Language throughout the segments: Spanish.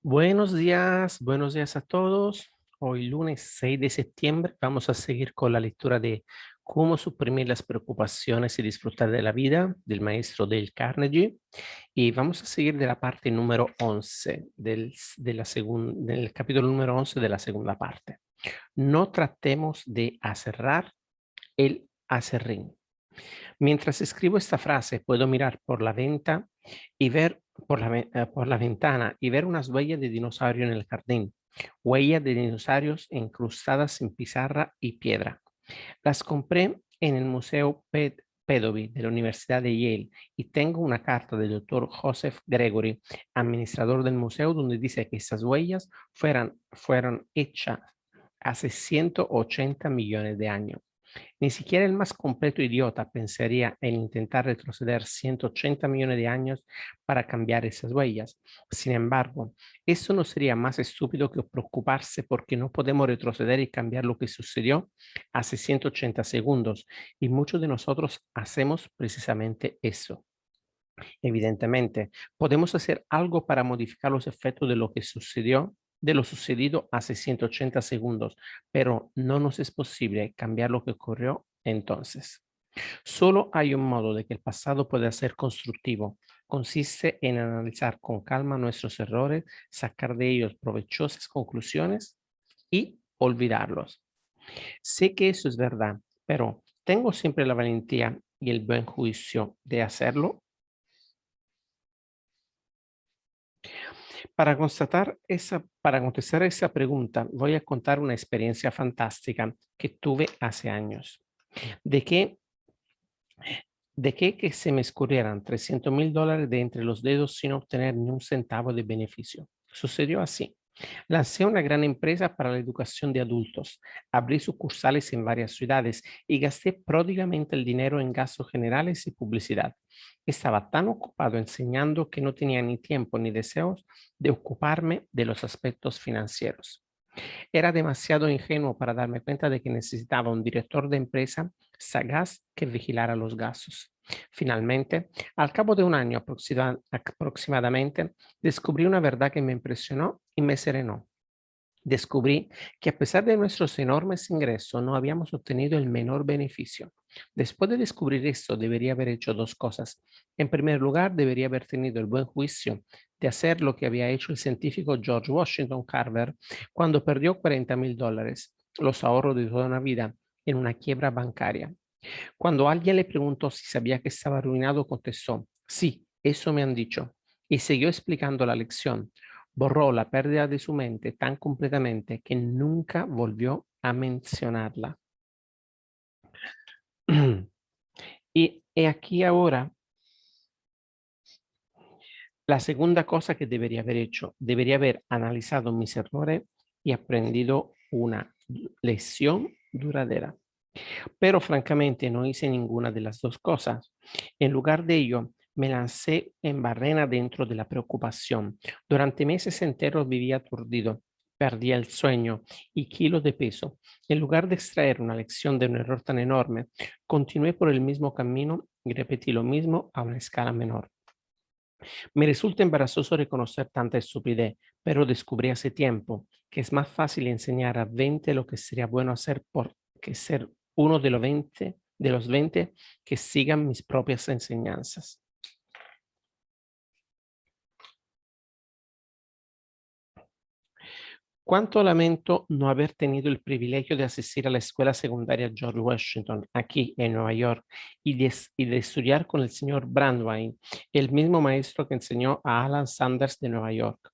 Buenos días a todos. Hoy lunes 6 de septiembre vamos a seguir con la lectura de Cómo suprimir las preocupaciones y disfrutar de la vida del maestro Dale Carnegie y vamos a seguir de la parte número 11 del capítulo número 11 de la segunda parte. No tratemos de aserrar el aserrín. Mientras escribo esta frase, puedo mirar por la venta y ver por la ventana y ver unas huellas de dinosaurio en el jardín, huellas de dinosaurios incrustadas en pizarra y piedra. Las compré en el Museo Pedoby de la Universidad de Yale y tengo una carta del doctor Joseph Gregory, administrador del museo, donde dice que estas huellas fueron hechas hace 180 millones de años. Ni siquiera el más completo idiota pensaría en intentar retroceder 180 millones de años para cambiar esas huellas. Sin embargo, eso no sería más estúpido que preocuparse porque no podemos retroceder y cambiar lo que sucedió hace 180 segundos. Y muchos de nosotros hacemos precisamente eso. Evidentemente, podemos hacer algo para modificar los efectos de lo que sucedió, de lo sucedido hace 180 segundos, pero no nos es posible cambiar lo que ocurrió entonces. Solo hay un modo de que el pasado pueda ser constructivo. Consiste en analizar con calma nuestros errores, sacar de ellos provechosas conclusiones y olvidarlos. Sé que eso es verdad, pero ¿tengo siempre la valentía y el buen juicio de hacerlo? Para contestar esa pregunta, voy a contar una experiencia fantástica que tuve hace años. De que, que se me escurrieran $300,000 de entre los dedos sin obtener ni un centavo de beneficio. Sucedió así. Lancé una gran empresa para la educación de adultos, abrí sucursales en varias ciudades y gasté pródigamente el dinero en gastos generales y publicidad. Estaba tan ocupado enseñando que no tenía ni tiempo ni deseos de ocuparme de los aspectos financieros. Era demasiado ingenuo para darme cuenta de que necesitaba un director de empresa sagaz que vigilara los gastos. Finalmente, al cabo de un año aproximadamente, descubrí una verdad que me impresionó y me serenó. Descubrí que a pesar de nuestros enormes ingresos no habíamos obtenido el menor beneficio. Después de descubrir esto, debería haber hecho dos cosas. En primer lugar, debería haber tenido el buen juicio de hacer lo que había hecho el científico George Washington Carver cuando perdió $40,000, los ahorros de toda una vida, en una quiebra bancaria. Cuando alguien le preguntó si sabía que estaba arruinado, contestó, sí, eso me han dicho. Y siguió explicando la lección. Borró la pérdida de su mente tan completamente que nunca volvió a mencionarla. Y he aquí ahora la segunda cosa que debería haber hecho. Debería haber analizado mis errores y aprendido una lección duradera. Pero francamente no hice ninguna de las dos cosas. En lugar de ello, me lancé en barrena dentro de la preocupación. Durante meses enteros vivía aturdido, perdía el sueño y kilos de peso. En lugar de extraer una lección de un error tan enorme, continué por el mismo camino y repetí lo mismo a una escala menor. Me resulta embarazoso reconocer tanta estupidez, pero descubrí hace tiempo que es más fácil enseñar a 20 lo que sería bueno hacer por que ser uno de los 20 que sigan mis propias enseñanzas. Cuánto lamento no haber tenido el privilegio de asistir a la escuela secundaria George Washington aquí en Nueva York y de estudiar con el señor Brandwein, el mismo maestro que enseñó a Alan Sanders de Nueva York.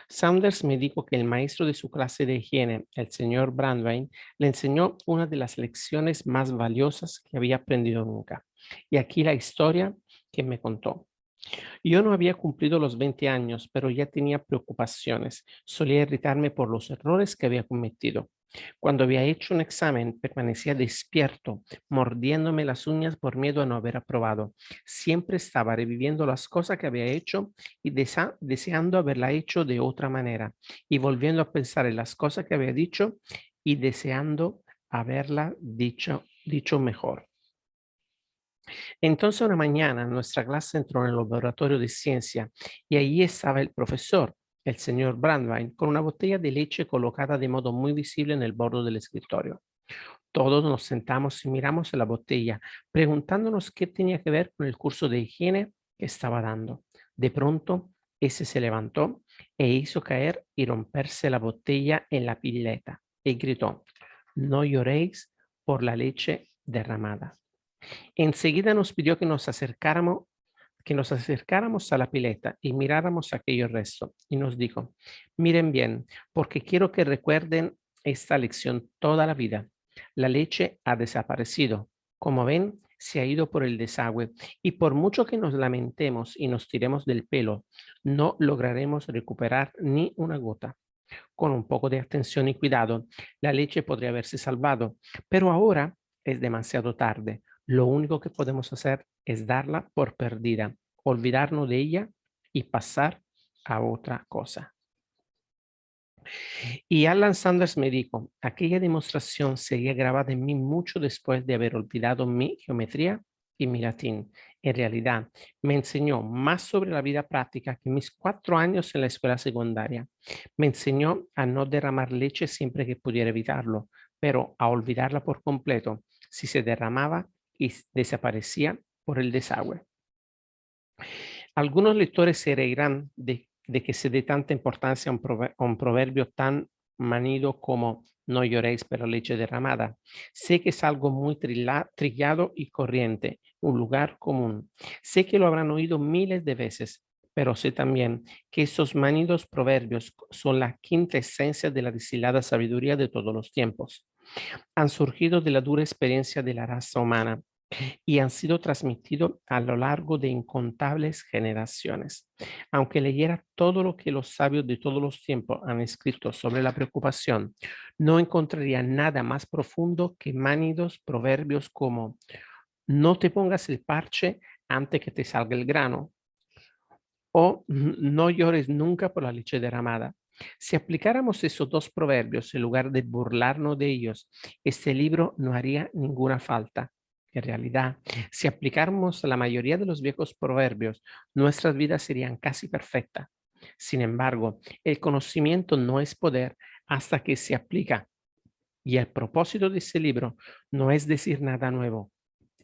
Sanders me dijo que el maestro de su clase de higiene, el señor Brandwein, le enseñó una de las lecciones más valiosas que había aprendido nunca. Y aquí la historia que me contó. Yo no había cumplido los 20 años, pero ya tenía preocupaciones. Solía irritarme por los errores que había cometido. Cuando había hecho un examen, permanecía despierto, mordiéndome las uñas por miedo a no haber aprobado. Siempre estaba reviviendo las cosas que había hecho y deseando haberla hecho de otra manera, y volviendo a pensar en las cosas que había dicho y deseando haberla dicho mejor. Entonces una mañana nuestra clase entró en el laboratorio de ciencia y allí estaba el profesor el señor Brandwein, con una botella de leche colocada de modo muy visible en el borde del escritorio. Todos nos sentamos y miramos la botella, preguntándonos qué tenía que ver con el curso de higiene que estaba dando. De pronto, ese se levantó e hizo caer y romperse la botella en la pileta y gritó: "No lloréis por la leche derramada". Enseguida nos pidió que nos acercáramos a la pileta y miráramos aquello resto. Y nos dijo: "Miren bien, porque quiero que recuerden esta lección toda la vida. La leche ha desaparecido. Como ven, se ha ido por el desagüe y por mucho que nos lamentemos y nos tiremos del pelo, no lograremos recuperar ni una gota. Con un poco de atención y cuidado, la leche podría haberse salvado, pero ahora es demasiado tarde. Lo único que podemos hacer es darla por perdida, olvidarnos de ella y pasar a otra cosa". Y Alan Sanders me dijo: "Aquella demostración sería grabada en mí mucho después de haber olvidado mi geometría y mi latín. En realidad, me enseñó más sobre la vida práctica que mis 4 años en la escuela secundaria. Me enseñó a no derramar leche siempre que pudiera evitarlo, pero a olvidarla por completo si se derramaba y desaparecía por el desagüe". Algunos lectores se reirán de que se dé tanta importancia a un proverbio tan manido como "no lloréis por la leche derramada". Sé que es algo muy trillado y corriente, un lugar común. Sé que lo habrán oído miles de veces, pero sé también que esos manidos proverbios son la quinta esencia de la distillada sabiduría de todos los tiempos. Han surgido de la dura experiencia de la raza humana y han sido transmitidos a lo largo de incontables generaciones. Aunque leyera todo lo que los sabios de todos los tiempos han escrito sobre la preocupación, no encontraría nada más profundo que manidos proverbios como: "No te pongas el parche antes que te salga el grano", o "No llores nunca por la leche derramada". Si aplicáramos esos dos proverbios en lugar de burlarnos de ellos, este libro no haría ninguna falta. En realidad, si aplicáramos la mayoría de los viejos proverbios, nuestras vidas serían casi perfectas. Sin embargo, el conocimiento no es poder hasta que se aplica, y el propósito de este libro no es decir nada nuevo.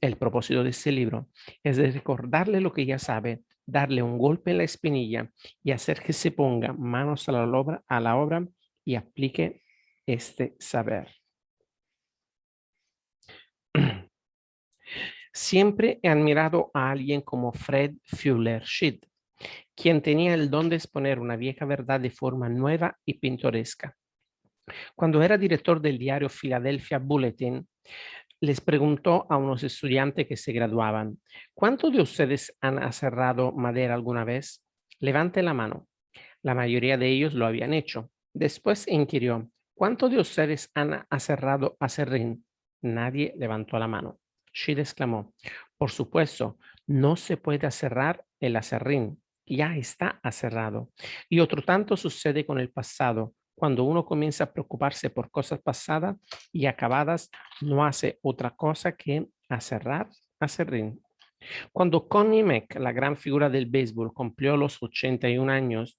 El propósito de este libro es de recordarle lo que ya sabe, darle un golpe en la espinilla y hacer que se ponga manos a la obra y aplique este saber. Siempre he admirado a alguien como Fred Fuller-Schitt, quien tenía el don de exponer una vieja verdad de forma nueva y pintoresca. Cuando era director del diario Philadelphia Bulletin, les preguntó a unos estudiantes que se graduaban: "¿Cuántos de ustedes han aserrado madera alguna vez? Levante la mano". La mayoría de ellos lo habían hecho. Después inquirió: "¿Cuántos de ustedes han aserrado aserrín?". Nadie levantó la mano. Sheed exclamó: "Por supuesto, no se puede aserrar el aserrín, ya está aserrado". Y otro tanto sucede con el pasado. Cuando uno comienza a preocuparse por cosas pasadas y acabadas, no hace otra cosa que aserrar aserrín. Cuando Connie Mack, la gran figura del béisbol, cumplió los 81 años,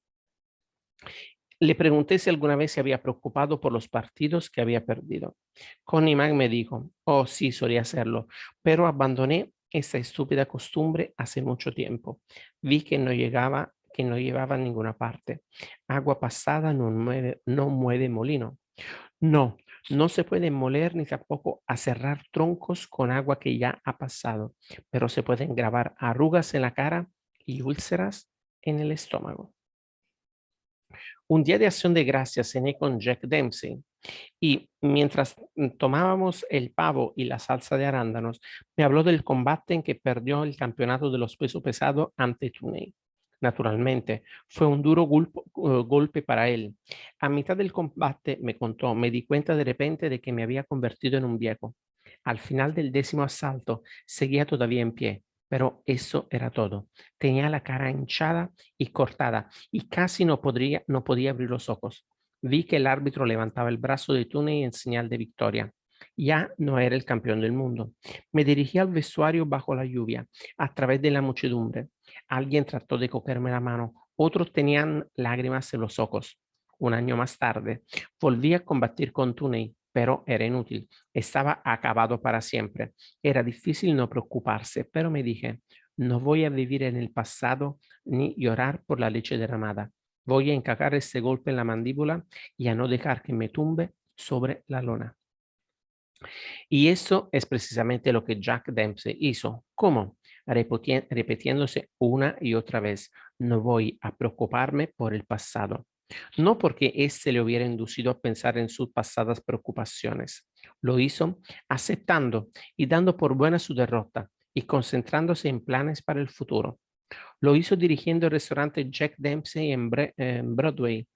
le pregunté si alguna vez se había preocupado por los partidos que había perdido. Connie Mack me dijo: "Oh, sí, solía hacerlo, pero abandoné esa estúpida costumbre hace mucho tiempo. Vi que no llevaba a ninguna parte. Agua pasada no mueve molino". No, no se puede moler ni tampoco aserrar troncos con agua que ya ha pasado, pero se pueden grabar arrugas en la cara y úlceras en el estómago. Un día de acción de gracias cené con Jack Dempsey y mientras tomábamos el pavo y la salsa de arándanos, me habló del combate en que perdió el campeonato de los pesos pesados ante Tunney. Naturalmente, fue un duro golpe para él. A mitad del combate, me contó, me di cuenta de repente de que me había convertido en un viejo. Al final del 10º asalto, seguía todavía en pie, pero eso era todo. Tenía la cara hinchada y cortada y casi no podía abrir los ojos. Vi que el árbitro levantaba el brazo de Tunney en señal de victoria. Ya no era el campeón del mundo. Me dirigí al vestuario bajo la lluvia, a través de la muchedumbre. Alguien trató de cogerme la mano, Otros tenían lágrimas en los ojos. Un año más tarde, volví a combatir con Tunei, pero era inútil. Estaba acabado para siempre. Era difícil no preocuparse, pero me dije, no voy a vivir en el pasado ni llorar por la leche derramada. Voy a encajar este golpe en la mandíbula y a no dejar que me tumbe sobre la lona. Y eso es precisamente lo que Jack Dempsey hizo. ¿Cómo? Repitiéndose una y otra vez, no voy a preocuparme por el pasado. No porque éste le hubiera inducido a pensar en sus pasadas preocupaciones. Lo hizo aceptando y dando por buena su derrota y concentrándose en planes para el futuro. Lo hizo dirigiendo el restaurante Jack Dempsey en Broadway.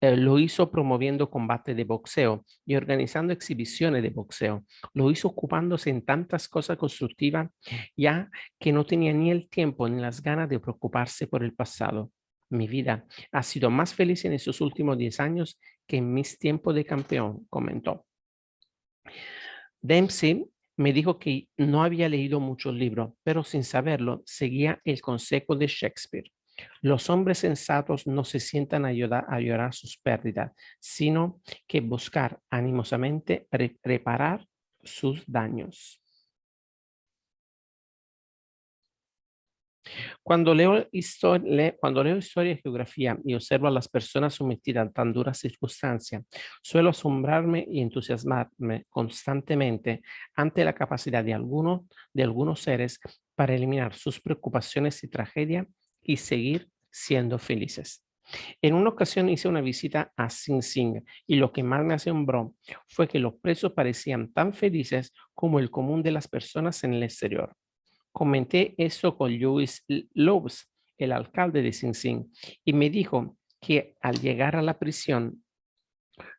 Lo hizo promoviendo combate de boxeo y organizando exhibiciones de boxeo. Lo hizo ocupándose en tantas cosas constructivas ya que no tenía ni el tiempo ni las ganas de preocuparse por el pasado. Mi vida ha sido más feliz en estos últimos 10 años que en mis tiempos de campeón, comentó. Dempsey me dijo que no había leído muchos libros, pero sin saberlo seguía el consejo de Shakespeare. Los hombres sensatos no se sientan a llorar sus pérdidas, sino que buscar animosamente reparar sus daños. Cuando leo historia y geografía y observo a las personas sometidas a tan duras circunstancias, suelo asombrarme y entusiasmarme constantemente ante la capacidad de algunos seres para eliminar sus preocupaciones y tragedia y seguir siendo felices. En una ocasión hice una visita a Sing Sing y lo que más me asombró fue que los presos parecían tan felices como el común de las personas en el exterior. Comenté eso con Louis Loebs, el alcalde de Sing Sing, y me dijo que al llegar a la prisión,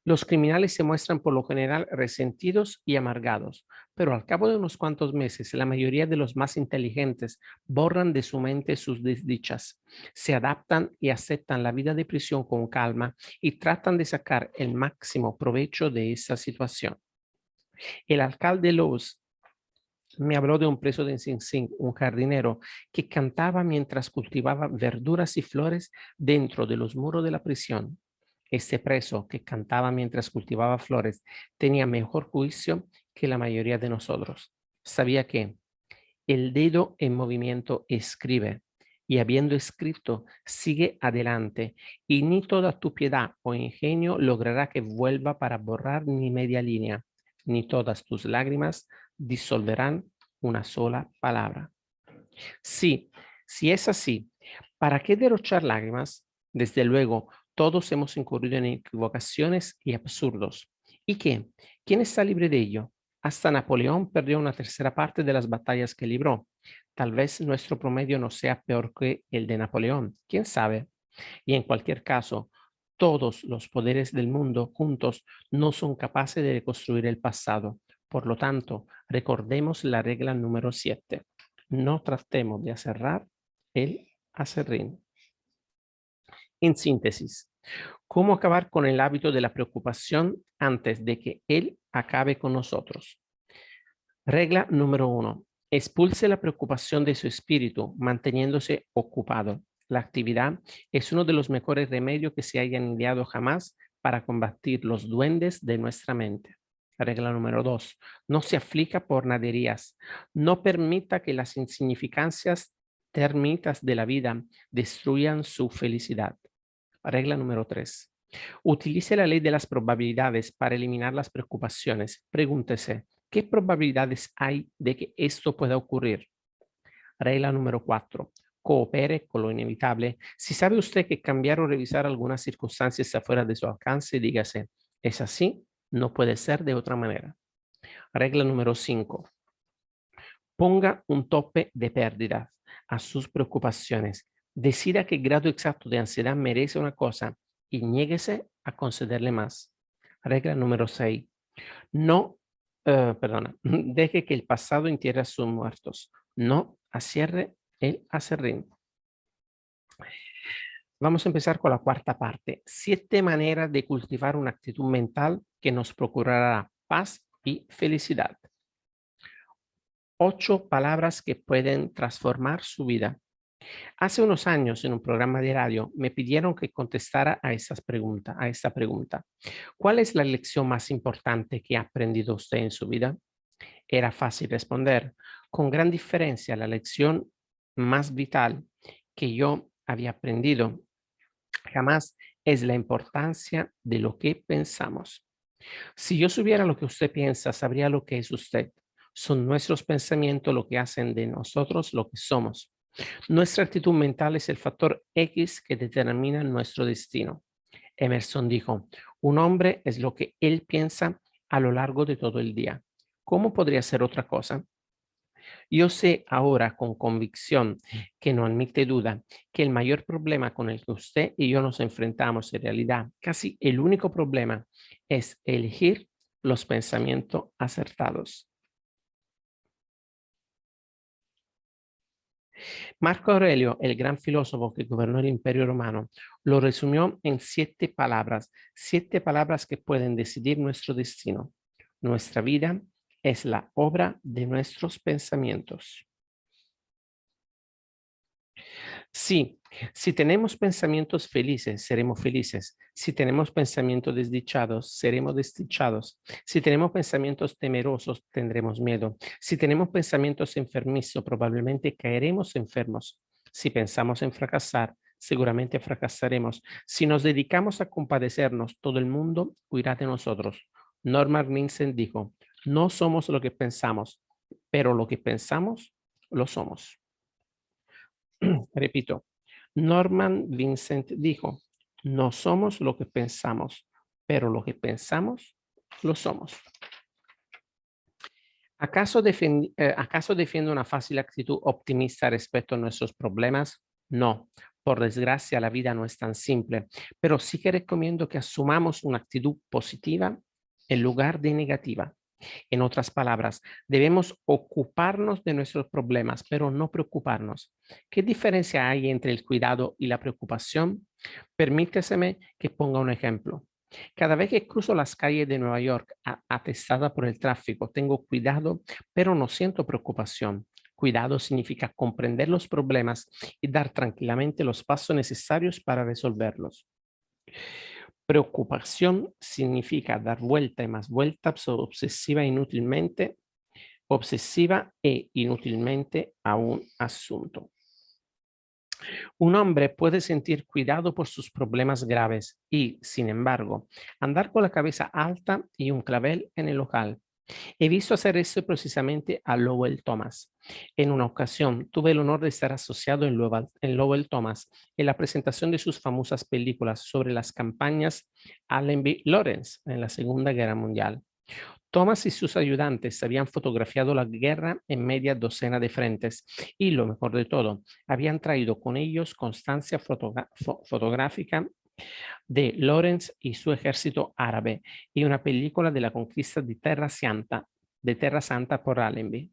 los criminales se muestran por lo general resentidos y amargados, pero al cabo de unos cuantos meses, la mayoría de los más inteligentes borran de su mente sus desdichas, se adaptan y aceptan la vida de prisión con calma y tratan de sacar el máximo provecho de esa situación. El alcalde Loebs me habló de un preso de Sing Sing, un jardinero, que cantaba mientras cultivaba verduras y flores dentro de los muros de la prisión. Este preso que cantaba mientras cultivaba flores tenía mejor juicio que la mayoría de nosotros. Sabía que el dedo en movimiento escribe y habiendo escrito sigue adelante y ni toda tu piedad o ingenio logrará que vuelva para borrar ni media línea, ni todas tus lágrimas disolverán una sola palabra. Sí, si es así, ¿para qué derrochar lágrimas? Desde luego, todos hemos incurrido en equivocaciones y absurdos. ¿Y qué? ¿Quién está libre de ello? Hasta Napoleón perdió una tercera parte de las batallas que libró. Tal vez nuestro promedio no sea peor que el de Napoleón. ¿Quién sabe? Y en cualquier caso, todos los poderes del mundo juntos no son capaces de reconstruir el pasado. Por lo tanto, recordemos la regla número 7. No tratemos de aserrar el aserrín. En síntesis, ¿cómo acabar con el hábito de la preocupación antes de que él acabe con nosotros? Regla número 1. Expulse la preocupación de su espíritu manteniéndose ocupado. La actividad es uno de los mejores remedios que se hayan ideado jamás para combatir los duendes de nuestra mente. Regla número 2. No se aflija por naderías. No permita que las insignificancias termitas de la vida destruyan su felicidad. Regla número 3. Utilice la ley de las probabilidades para eliminar las preocupaciones. Pregúntese, ¿qué probabilidades hay de que esto pueda ocurrir? Regla número 4. Coopere con lo inevitable. Si sabe usted que cambiar o revisar algunas circunstancias está fuera de su alcance, dígase, es así, no puede ser de otra manera. Regla número 5. Ponga un tope de pérdida a sus preocupaciones. Decida qué grado exacto de ansiedad merece una cosa y niéguese a concederle más. Regla número 6. No, deje que el pasado entierre a sus muertos. No acierre el aserrín. Vamos a empezar con la cuarta parte. 7 maneras de cultivar una actitud mental que nos procurará paz y felicidad. 8 palabras que pueden transformar su vida. Hace unos años en un programa de radio me pidieron que contestara a esta pregunta. ¿Cuál es la lección más importante que ha aprendido usted en su vida? Era fácil responder. Con gran diferencia, la lección más vital que yo había aprendido jamás es la importancia de lo que pensamos. Si yo supiera lo que usted piensa, sabría lo que es usted. Son nuestros pensamientos lo que hacen de nosotros lo que somos. Nuestra actitud mental es el factor X que determina nuestro destino. Emerson dijo, un hombre es lo que él piensa a lo largo de todo el día. ¿Cómo podría ser otra cosa? Yo sé ahora con convicción que no admite duda que el mayor problema con el que usted y yo nos enfrentamos en realidad, casi el único problema, es elegir los pensamientos acertados. Marco Aurelio, el gran filósofo que gobernó el Imperio Romano, lo resumió en 7 palabras que pueden decidir nuestro destino. Nuestra vida es la obra de nuestros pensamientos. Sí, si tenemos pensamientos felices, seremos felices. Si tenemos pensamientos desdichados, seremos desdichados. Si tenemos pensamientos temerosos, tendremos miedo. Si tenemos pensamientos enfermizos, probablemente caeremos enfermos. Si pensamos en fracasar, seguramente fracasaremos. Si nos dedicamos a compadecernos, todo el mundo huirá de nosotros. Norman Vincent dijo, no somos lo que pensamos, pero lo que pensamos, lo somos. Repito, Norman Vincent dijo, no somos lo que pensamos, pero lo que pensamos, lo somos. ¿Acaso defiende una fácil actitud optimista respecto a nuestros problemas? No, por desgracia la vida no es tan simple, pero sí que recomiendo que asumamos una actitud positiva en lugar de negativa. En otras palabras, debemos ocuparnos de nuestros problemas, pero no preocuparnos. ¿Qué diferencia hay entre el cuidado y la preocupación? Permíteseme que ponga un ejemplo. Cada vez que cruzo las calles de Nueva York atestada por el tráfico, tengo cuidado, pero no siento preocupación. Cuidado significa comprender los problemas y dar tranquilamente los pasos necesarios para resolverlos. Preocupación significa dar vuelta y más vuelta obsesiva e inútilmente a un asunto. Un hombre puede sentir cuidado por sus problemas graves y, sin embargo, andar con la cabeza alta y un clavel en el local. He visto hacer eso precisamente a Lowell Thomas. En una ocasión tuve el honor de estar asociado en Lowell Thomas en la presentación de sus famosas películas sobre las campañas Allenby Lawrence en la Segunda Guerra Mundial. Thomas y sus ayudantes habían fotografiado la guerra en media docena de frentes y, lo mejor de todo, habían traído con ellos constancia fotográfica de Lawrence y su ejército árabe y una película de la conquista de Terra Santa por Allenby.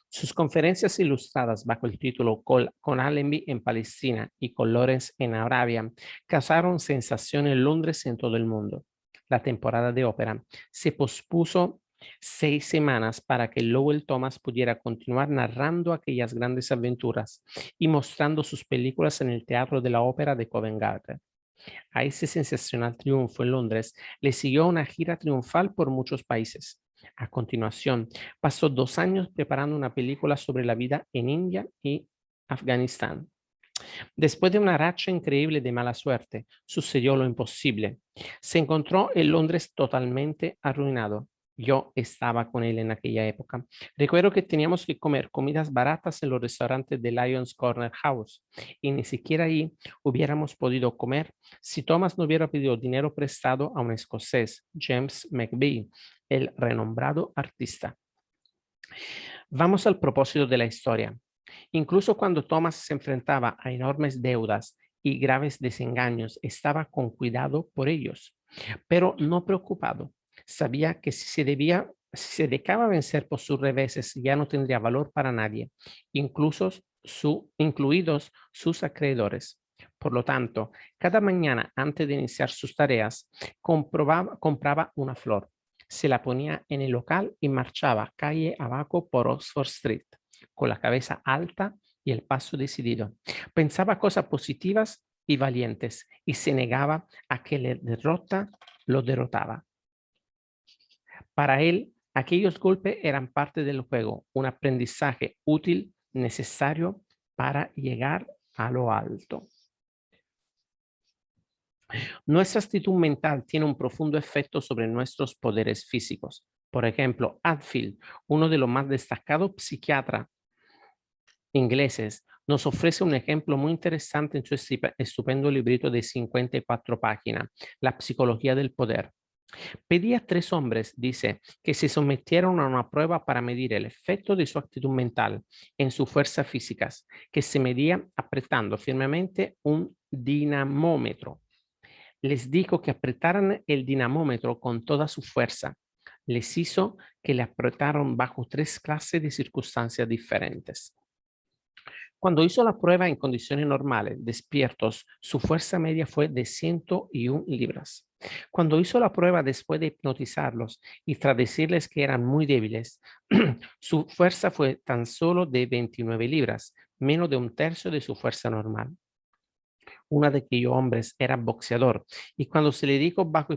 Sus conferencias ilustradas bajo el título Con Allenby en Palestina y con Lawrence en Arabia causaron sensación en Londres y en todo el mundo. La temporada de ópera se pospuso 6 semanas para que Lowell Thomas pudiera continuar narrando aquellas grandes aventuras y mostrando sus películas en el Teatro de la Ópera de Covent Garden. A ese sensacional triunfo en Londres le siguió una gira triunfal por muchos países. A continuación, pasó 2 años preparando una película sobre la vida en India y Afganistán. Después de una racha increíble de mala suerte, sucedió lo imposible. Se encontró en Londres totalmente arruinado. Yo estaba con él en aquella época. Recuerdo que teníamos que comer comidas baratas en los restaurantes de Lyons Corner House y ni siquiera ahí hubiéramos podido comer si Thomas no hubiera pedido dinero prestado a un escocés, James McBee, el renombrado artista. Vamos al propósito de la historia. Incluso cuando Thomas se enfrentaba a enormes deudas y graves desengaños, estaba con cuidado por ellos, pero no preocupado. Sabía que si se dejaba vencer por sus reveses, ya no tendría valor para nadie, incluidos sus acreedores. Por lo tanto, cada mañana antes de iniciar sus tareas, compraba una flor, se la ponía en el local y marchaba calle abajo por Oxford Street, con la cabeza alta y el paso decidido. Pensaba cosas positivas y valientes y se negaba a que la derrota lo derrotaba. Para él, aquellos golpes eran parte del juego, un aprendizaje útil, necesario para llegar a lo alto. Nuestra actitud mental tiene un profundo efecto sobre nuestros poderes físicos. Por ejemplo, Hadfield, uno de los más destacados psiquiatras ingleses, nos ofrece un ejemplo muy interesante en su estupendo librito de 54 páginas, La psicología del poder. Pedí a 3 hombres, dice, que se sometieron a una prueba para medir el efecto de su actitud mental en sus fuerzas físicas, que se medía apretando firmemente un dinamómetro. Les dijo que apretaran el dinamómetro con toda su fuerza. Les hizo que le apretaron bajo 3 clases de circunstancias diferentes. Cuando hizo la prueba en condiciones normales, despiertos, su fuerza media fue de 101 libras. Cuando hizo la prueba después de hipnotizarlos y tras decirles que eran muy débiles, su fuerza fue tan solo de 29 libras, menos de un tercio de su fuerza normal. Uno de aquellos hombres era boxeador y cuando se le dijo bajo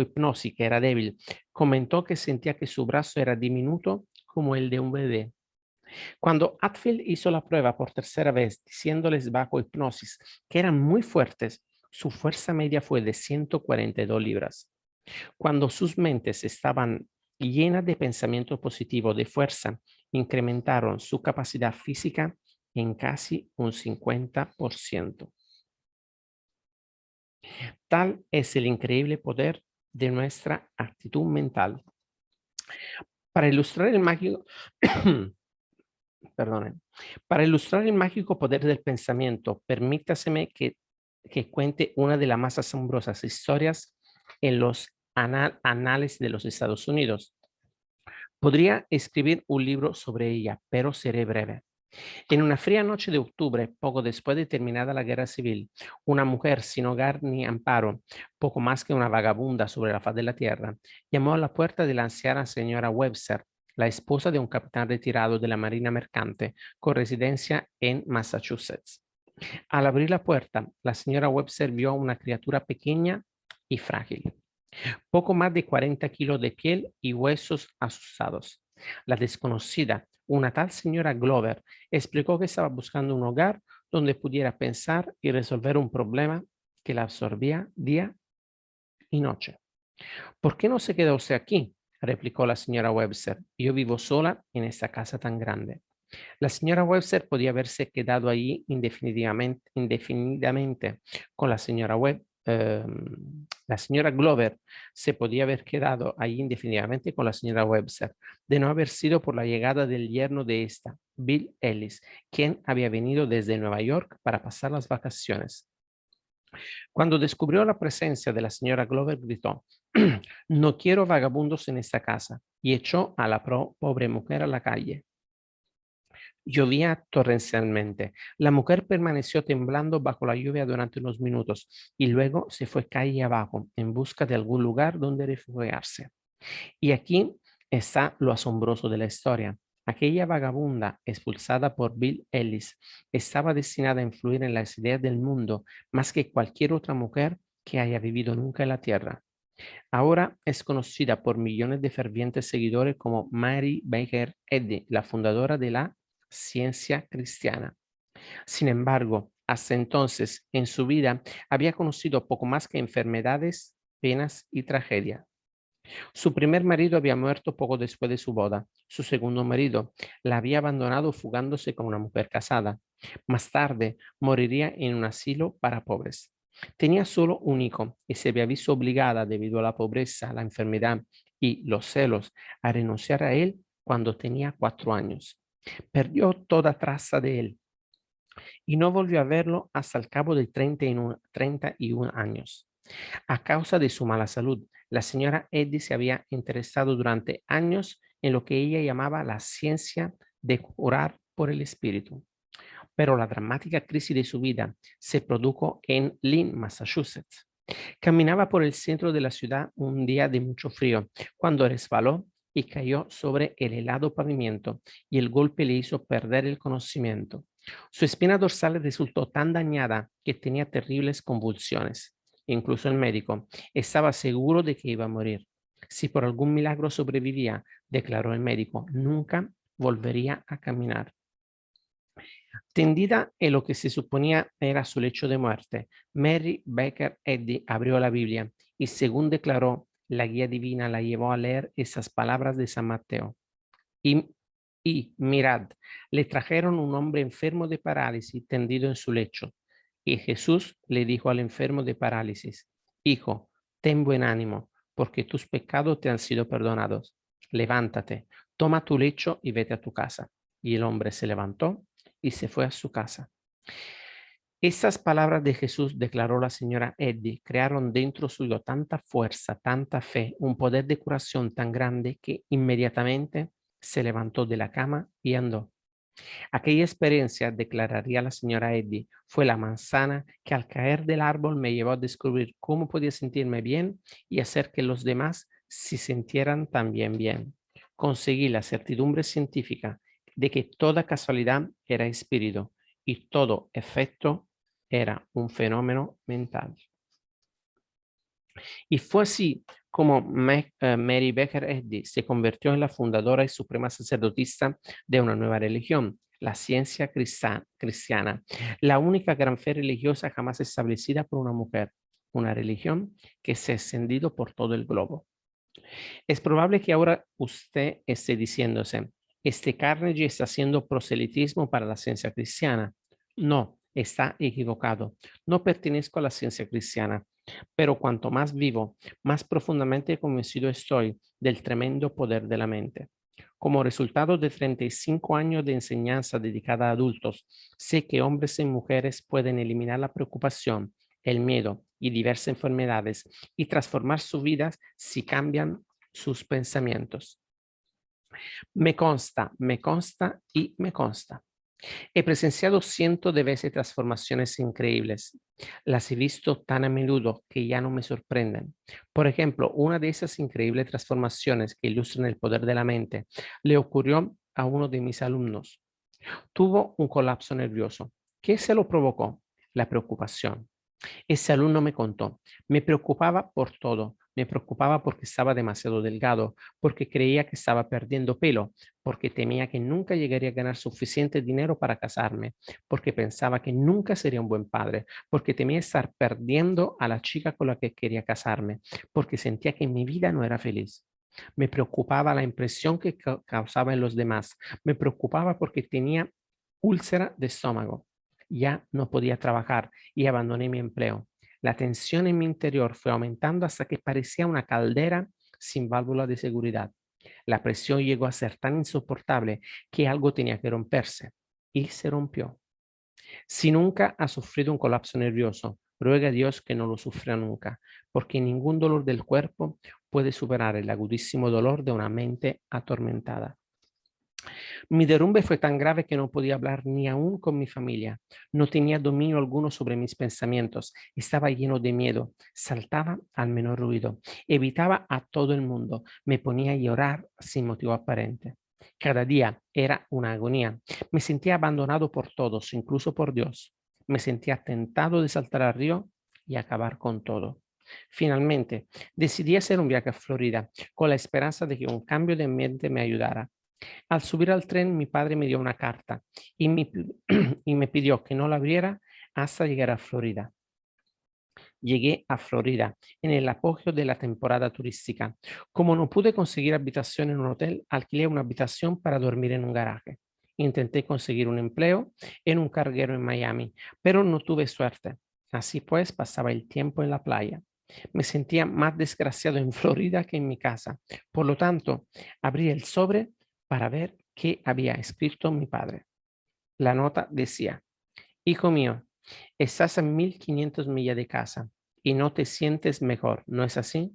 hipnosis que era débil, comentó que sentía que su brazo era diminuto como el de un bebé. Cuando Hadfield hizo la prueba por tercera vez, diciéndoles bajo hipnosis que eran muy fuertes, su fuerza media fue de 142 libras. Cuando sus mentes estaban llenas de pensamientos positivos de fuerza, incrementaron su capacidad física en casi un 50%. Tal es el increíble poder de nuestra actitud mental. Para ilustrar el mágico, perdonen, para ilustrar el mágico poder del pensamiento, permítaseme que cuente una de las más asombrosas historias en los anales de los Estados Unidos. Podría escribir un libro sobre ella, pero seré breve. En una fría noche de octubre, poco después de terminada la guerra civil, una mujer sin hogar ni amparo, poco más que una vagabunda sobre la faz de la tierra, llamó a la puerta de la anciana señora Webster, la esposa de un capitán retirado de la Marina Mercante, con residencia en Massachusetts. Al abrir la puerta, la señora Webster vio a una criatura pequeña y frágil, poco más de 40 kilos de piel y huesos asusados. La desconocida, una tal señora Glover, explicó que estaba buscando un hogar donde pudiera pensar y resolver un problema que la absorbía día y noche. ¿Por qué no se queda usted aquí?, replicó la señora Webster. Yo vivo sola en esta casa tan grande. La señora Webster podía haberse quedado allí indefinidamente con la señora la señora Glover se podía haber quedado allí indefinidamente con la señora Webster, de no haber sido por la llegada del yerno de esta, Bill Ellis, quien había venido desde Nueva York para pasar las vacaciones. Cuando descubrió la presencia de la señora Glover, gritó, no quiero vagabundos en esta casa, y echó a la pobre mujer a la calle. Llovía torrencialmente. La mujer permaneció temblando bajo la lluvia durante unos minutos y luego se fue calle abajo en busca de algún lugar donde refugiarse. Y aquí está lo asombroso de la historia. Aquella vagabunda expulsada por Bill Ellis estaba destinada a influir en las ideas del mundo más que cualquier otra mujer que haya vivido nunca en la tierra. Ahora es conocida por millones de fervientes seguidores como Mary Baker Eddy, la fundadora de la ciencia cristiana. Sin embargo, hasta entonces en su vida había conocido poco más que enfermedades, penas y tragedia. Su primer marido había muerto poco después de su boda. Su segundo marido la había abandonado fugándose con una mujer casada. Más tarde moriría en un asilo para pobres. Tenía solo un hijo y se había visto obligada, debido a la pobreza, la enfermedad y los celos, a renunciar a él cuando tenía 4 años. Perdió toda traza de él y no volvió a verlo hasta el cabo de 31 años. A causa de su mala salud, la señora Eddy se había interesado durante años en lo que ella llamaba la ciencia de curar por el espíritu. Pero la dramática crisis de su vida se produjo en Lynn, Massachusetts. Caminaba por el centro de la ciudad un día de mucho frío, cuando resbaló y cayó sobre el helado pavimento y el golpe le hizo perder el conocimiento. Su espina dorsal resultó tan dañada que tenía terribles convulsiones. Incluso el médico estaba seguro de que iba a morir. Si por algún milagro sobrevivía, declaró el médico, nunca volvería a caminar. Tendida en lo que se suponía era su lecho de muerte, Mary Baker Eddy abrió la Biblia y, según declaró, la guía divina la llevó a leer esas palabras de San Mateo. Y, y mirad, le trajeron un hombre enfermo de parálisis tendido en su lecho. Y Jesús le dijo al enfermo de parálisis, hijo, ten buen ánimo, porque tus pecados te han sido perdonados. Levántate, toma tu lecho y vete a tu casa. Y el hombre se levantó y se fue a su casa. Esas palabras de Jesús, declaró la señora Eddy, crearon dentro suyo tanta fuerza, tanta fe, un poder de curación tan grande que inmediatamente se levantó de la cama y andó. Aquella experiencia, declararía la señora Eddy, fue la manzana que al caer del árbol me llevó a descubrir cómo podía sentirme bien y hacer que los demás se sintieran también bien. Conseguí la certidumbre científica de que toda casualidad era espíritu y todo efecto era un fenómeno mental. Y fue así como Mary Baker Eddy se convirtió en la fundadora y suprema sacerdotisa de una nueva religión, la ciencia cristiana, la única gran fe religiosa jamás establecida por una mujer, una religión que se ha extendido por todo el globo. Es probable que ahora usted esté diciéndose, este Carnegie está haciendo proselitismo para la ciencia cristiana. No, está equivocado. No pertenezco a la ciencia cristiana, pero cuanto más vivo, más profundamente convencido estoy del tremendo poder de la mente. Como resultado de 35 años de enseñanza dedicada a adultos, sé que hombres y mujeres pueden eliminar la preocupación, el miedo y diversas enfermedades y transformar sus vidas si cambian sus pensamientos. Me consta y me consta. He presenciado cientos de veces transformaciones increíbles. Las he visto tan a menudo que ya no me sorprenden. Por ejemplo, una de esas increíbles transformaciones que ilustran el poder de la mente le ocurrió a uno de mis alumnos. Tuvo un colapso nervioso. ¿Qué se lo provocó? La preocupación. Ese alumno me contó, me preocupaba por todo, me preocupaba porque estaba demasiado delgado, porque creía que estaba perdiendo pelo, porque temía que nunca llegaría a ganar suficiente dinero para casarme, porque pensaba que nunca sería un buen padre, porque temía estar perdiendo a la chica con la que quería casarme, porque sentía que mi vida no era feliz. Me preocupaba la impresión que causaba en los demás, me preocupaba porque tenía úlcera de estómago. Ya no podía trabajar y abandoné mi empleo. La tensión en mi interior fue aumentando hasta que parecía una caldera sin válvula de seguridad. La presión llegó a ser tan insoportable que algo tenía que romperse y se rompió. Si nunca ha sufrido un colapso nervioso, ruega a Dios que no lo sufra nunca, porque ningún dolor del cuerpo puede superar el agudísimo dolor de una mente atormentada. Mi derrumbe fue tan grave que no podía hablar ni aún con mi familia. No tenía dominio alguno sobre mis pensamientos. Estaba lleno de miedo. Saltaba al menor ruido. Evitaba a todo el mundo. Me ponía a llorar sin motivo aparente. Cada día era una agonía. Me sentía abandonado por todos, incluso por Dios. Me sentía tentado de saltar al río y acabar con todo. Finalmente, decidí hacer un viaje a Florida con la esperanza de que un cambio de ambiente me ayudara. Al subir al tren, mi padre me dio una carta y y me pidió que no la abriera hasta llegar a Florida. Llegué a Florida en el apogeo de la temporada turística. Como no pude conseguir habitación en un hotel, alquilé una habitación para dormir en un garaje. Intenté conseguir un empleo en un carguero en Miami, pero no tuve suerte. Así pues, pasaba el tiempo en la playa. Me sentía más desgraciado en Florida que en mi casa. Por lo tanto, abrí el sobre para ver qué había escrito mi padre. La nota decía, hijo mío, estás a 1500 millas de casa y no te sientes mejor, ¿no es así?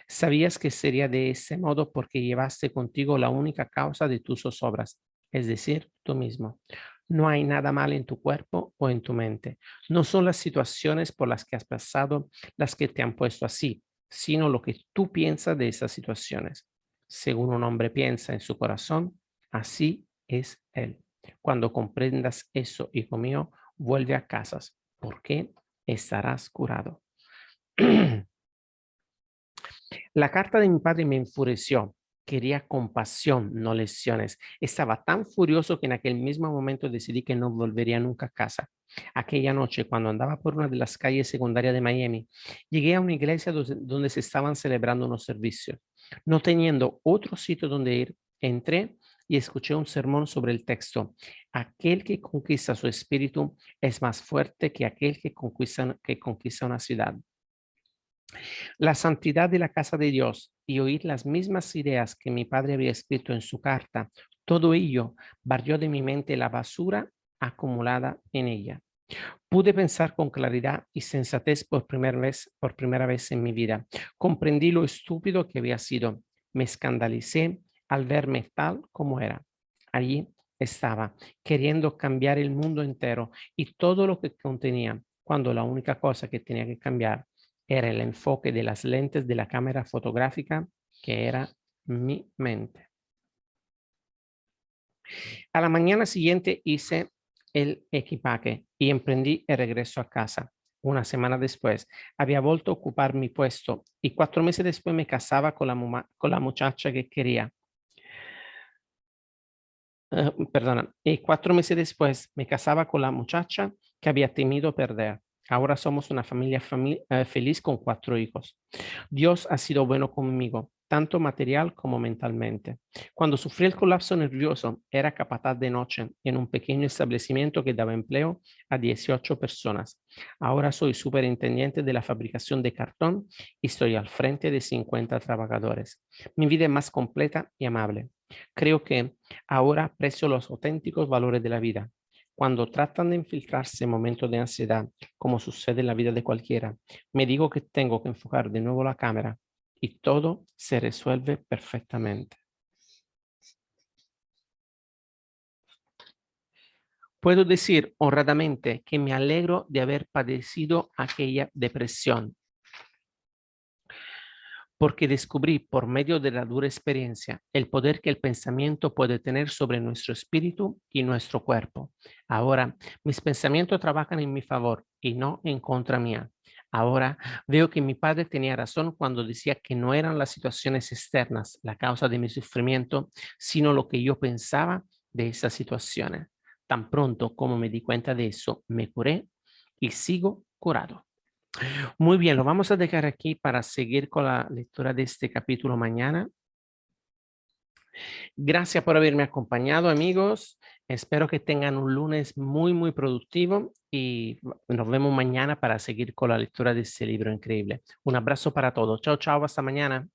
Sabías que sería de ese modo porque llevaste contigo la única causa de tus zozobras, es decir, tú mismo. No hay nada mal en tu cuerpo o en tu mente. No son las situaciones por las que has pasado las que te han puesto así, sino lo que tú piensas de esas situaciones. Según un hombre piensa en su corazón, así es él. Cuando comprendas eso, hijo mío, vuelve a casas, porque estarás curado. La carta de mi padre me enfureció. Quería compasión, no lesiones. Estaba tan furioso que en aquel mismo momento decidí que no volvería nunca a casa. Aquella noche, cuando andaba por una de las calles secundarias de Miami, llegué a una iglesia donde se estaban celebrando unos servicios. No teniendo otro sitio donde ir, entré y escuché un sermón sobre el texto. Aquel que conquista su espíritu es más fuerte que aquel que conquista una ciudad. La santidad de la casa de Dios y oír las mismas ideas que mi padre había escrito en su carta, todo ello barrió de mi mente la basura acumulada en ella. Pude pensar con claridad y sensatez por primera vez en mi vida. Comprendí lo estúpido que había sido. Me escandalicé al verme tal como era. Allí estaba, queriendo cambiar el mundo entero y todo lo que contenía, cuando la única cosa que tenía que cambiar era el enfoque de las lentes de la cámara fotográfica, que era mi mente. A la mañana siguiente hice el equipaje y emprendí el regreso a casa. Una semana después había vuelto a ocupar mi puesto y 4 meses después me casaba con la muchacha que quería. Perdona, y 4 meses después me casaba con la muchacha que había temido perder. Ahora somos una familia feliz con 4 hijos. Dios ha sido bueno conmigo, tanto material como mentalmente. Cuando sufrí el colapso nervioso, era capataz de noche en un pequeño establecimiento que daba empleo a 18 personas. Ahora soy superintendente de la fabricación de cartón y estoy al frente de 50 trabajadores. Mi vida es más completa y amable. Creo que ahora aprecio los auténticos valores de la vida. Cuando tratan de infiltrarse en momentos de ansiedad, como sucede en la vida de cualquiera, me digo que tengo que enfocar de nuevo la cámara y todo se resuelve perfectamente. Puedo decir honradamente que me alegro de haber padecido aquella depresión, porque descubrí por medio de la dura experiencia el poder que el pensamiento puede tener sobre nuestro espíritu y nuestro cuerpo. Ahora, mis pensamientos trabajan en mi favor y no en contra mía. Ahora veo que mi padre tenía razón cuando decía que no eran las situaciones externas la causa de mi sufrimiento, sino lo que yo pensaba de esas situaciones. Tan pronto como me di cuenta de eso, me curé y sigo curado. Muy bien, lo vamos a dejar aquí para seguir con la lectura de este capítulo mañana. Gracias por haberme acompañado, amigos. Espero que tengan un lunes muy, muy productivo y nos vemos mañana para seguir con la lectura de este libro increíble. Un abrazo para todos. Chao, chao, hasta mañana.